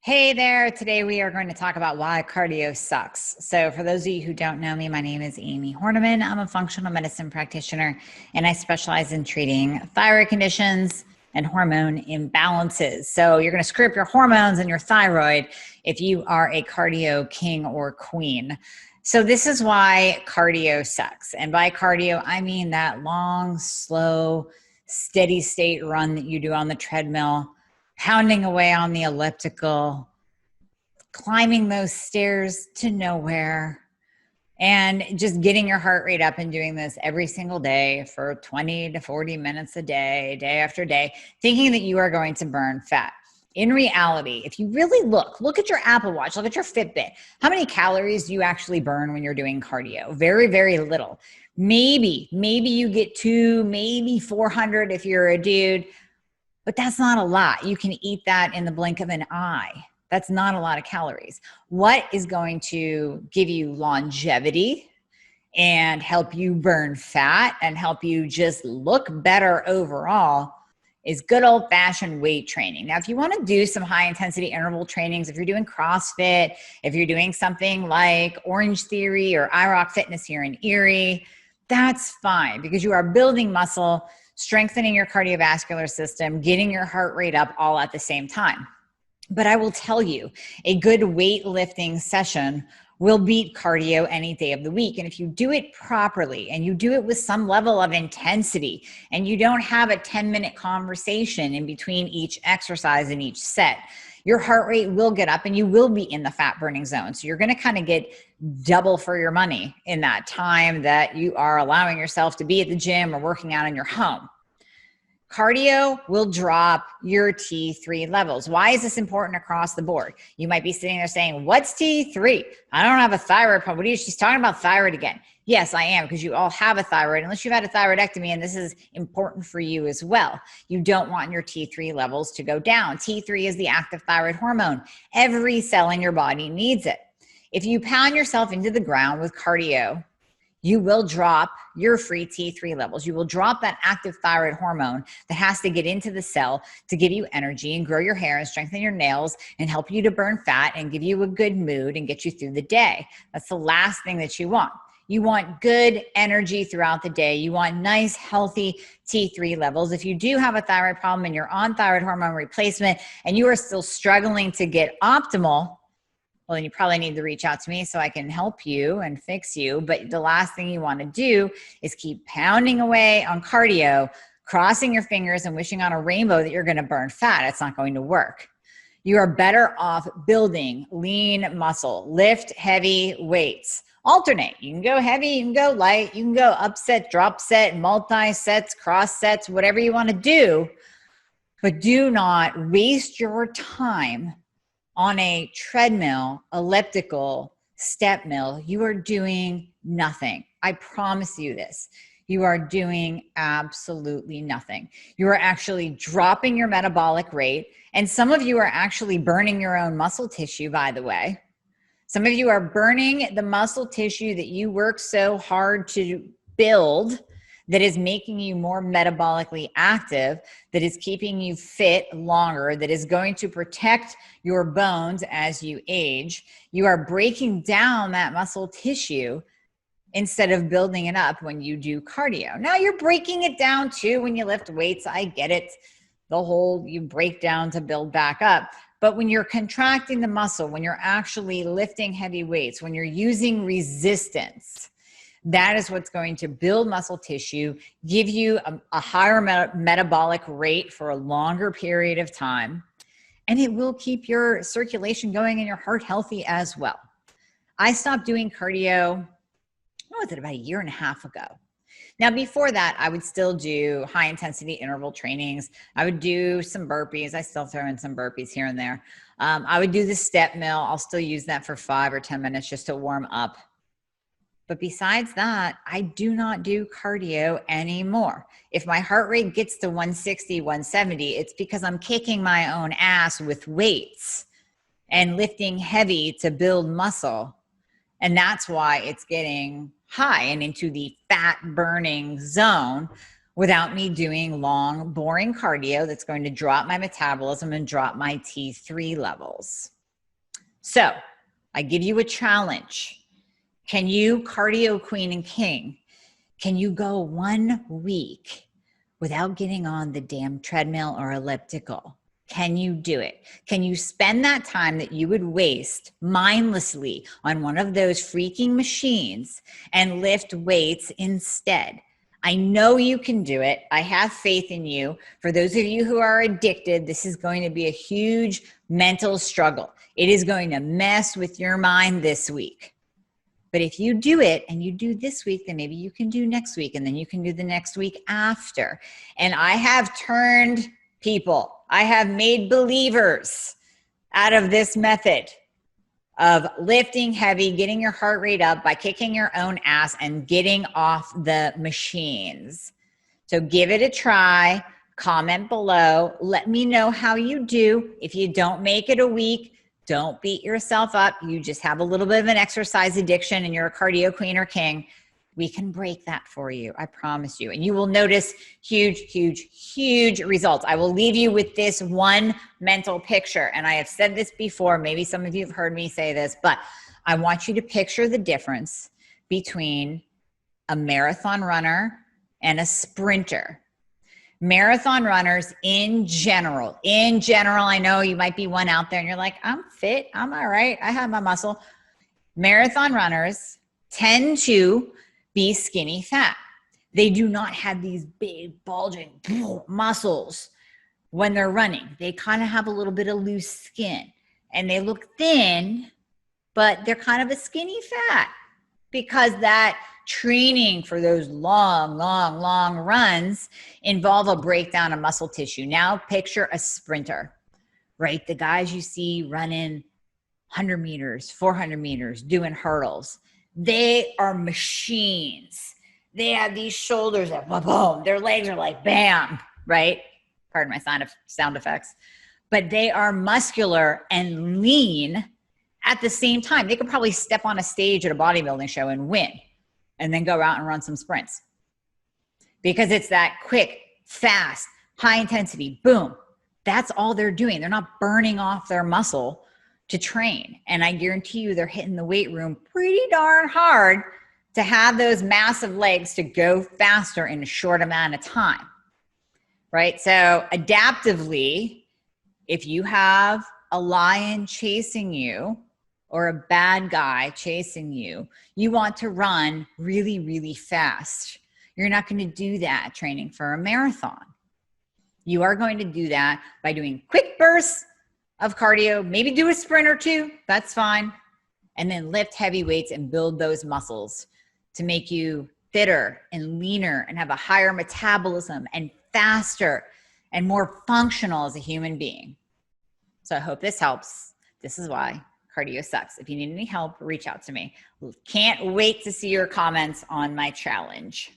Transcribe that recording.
Hey there. Today we are going to talk about why cardio sucks. So, for those of you who don't know me, my name is Amie Hornaman. I'm a functional medicine practitioner and I specialize in treating thyroid conditions and hormone imbalances. So, you're going to screw up your hormones and your thyroid if you are a cardio king or queen. So, this is why cardio sucks. And by cardio, I mean that long, slow, steady state run that you do on the treadmill, pounding away on the elliptical, climbing those stairs to nowhere, and just getting your heart rate up and doing this every single day for 20 to 40 minutes a day, day after day, thinking that you are going to burn fat. In reality, if you really look at your Apple Watch, look at your Fitbit, how many calories do you actually burn when you're doing cardio? Very, very little. Maybe you get 2, maybe 400 if you're a dude. But that's not a lot. You can eat that in the blink of an eye. That's not a lot of calories. What is going to give you longevity and help you burn fat and help you just look better overall is good old fashioned weight training. Now, if you want to do some high intensity interval trainings, if you're doing CrossFit, if you're doing something like Orange Theory or iRock Fitness here in Erie, that's fine because you are building muscle, strengthening your cardiovascular system, getting your heart rate up all at the same time. But I will tell you, a good weightlifting session will beat cardio any day of the week. And if you do it properly and you do it with some level of intensity and you don't have a 10-minute conversation in between each exercise and each set, your heart rate will get up and you will be in the fat burning zone. So you're going to kind of get double for your money in that time that you are allowing yourself to be at the gym or working out in your home. Cardio will drop your T3 levels. Why is this important across the board? You might be sitting there saying, what's T3? I don't have a thyroid problem. What are you? She's talking about thyroid again. Yes, I am, because you all have a thyroid, unless you've had a thyroidectomy, and this is important for you as well. You don't want your T3 levels to go down. T3 is the active thyroid hormone. Every cell in your body needs it. If you pound yourself into the ground with cardio, you will drop your free T3 levels. You will drop that active thyroid hormone that has to get into the cell to give you energy and grow your hair and strengthen your nails and help you to burn fat and give you a good mood and get you through the day. That's the last thing that you want. You want good energy throughout the day. You want nice, healthy T3 levels. If you do have a thyroid problem and you're on thyroid hormone replacement and you are still struggling to get optimal, well, then you probably need to reach out to me so I can help you and fix you. But the last thing you want to do is keep pounding away on cardio, crossing your fingers and wishing on a rainbow that you're going to burn fat. It's not going to work. You are better off building lean muscle, lift heavy weights, alternate. You can go heavy, you can go light, you can go up set, drop set, multi-sets, cross sets, whatever you want to do. But do not waste your time on a treadmill, elliptical, step mill. You are doing nothing. I promise you this. You are doing absolutely nothing. You are actually dropping your metabolic rate. And some of you are actually burning your own muscle tissue, by the way. Some of you are burning the muscle tissue that you work so hard to build, that is making you more metabolically active, that is keeping you fit longer, that is going to protect your bones as you age. You are breaking down that muscle tissue instead of building it up when you do cardio. Now you're breaking it down too when you lift weights. I get it. The whole you break down to build back up. But when you're contracting the muscle, when you're actually lifting heavy weights, when you're using resistance, that is what's going to build muscle tissue, give you a higher metabolic rate for a longer period of time, and it will keep your circulation going and your heart healthy as well. I stopped doing cardio, what was it, about a year and a half ago. Now, before that, I would still do high intensity interval trainings. I would do some burpees. I still throw in some burpees here and there. I would do the step mill. I'll still use that for 5 or 10 minutes just to warm up. But besides that, I do not do cardio anymore. If my heart rate gets to 160, 170, it's because I'm kicking my own ass with weights and lifting heavy to build muscle. And that's why it's getting high and into the fat burning zone without me doing long, boring cardio that's going to drop my metabolism and drop my T3 levels. So I give you a challenge. Can you, cardio queen and king, can you go 1 week without getting on the damn treadmill or elliptical? Can you do it? Can you spend that time that you would waste mindlessly on one of those freaking machines and lift weights instead? I know you can do it. I have faith in you. For those of you who are addicted, this is going to be a huge mental struggle. It is going to mess with your mind this week. But if you do it and you do this week, then maybe you can do next week, and then you can do the next week after. And I have turned people, I have made believers out of this method of lifting heavy, getting your heart rate up by kicking your own ass and getting off the machines. So give it a try. Comment below. Let me know how you do. If you don't make it a week, don't beat yourself up. You just have a little bit of an exercise addiction and you're a cardio queen or king. We can break that for you. I promise you. And you will notice huge, huge, huge results. I will leave you with this one mental picture. And I have said this before. Maybe some of you have heard me say this, but I want you to picture the difference between a marathon runner and a sprinter. Marathon runners in general, I know you might be one out there and you're like, I'm fit, I'm all right, I have my muscle. Marathon runners tend to be skinny fat. They do not have these big bulging muscles when they're running. They kind of have a little bit of loose skin and they look thin, but they're kind of a skinny fat because that training for those long runs involve a breakdown of muscle tissue. Now picture a sprinter, right? The guys you see running 100 meters, 400 meters, doing hurdles. They are machines. They have these shoulders that boom, their legs are like bam, right? Pardon my sound effects. But they are muscular and lean at the same time. They could probably step on a stage at a bodybuilding show and win and then go out and run some sprints because it's that quick, fast, high intensity, boom. That's all they're doing. They're not burning off their muscle to train. And I guarantee you they're hitting the weight room pretty darn hard to have those massive legs to go faster in a short amount of time, right? So adaptively, if you have a lion chasing you or a bad guy chasing you, you want to run really, really fast. You're not going to do that training for a marathon. You are going to do that by doing quick bursts of cardio, maybe do a sprint or two, that's fine. And then lift heavy weights and build those muscles to make you fitter and leaner and have a higher metabolism and faster and more functional as a human being. So I hope this helps. This is why cardio sucks. If you need any help, reach out to me. Can't wait to see your comments on my challenge.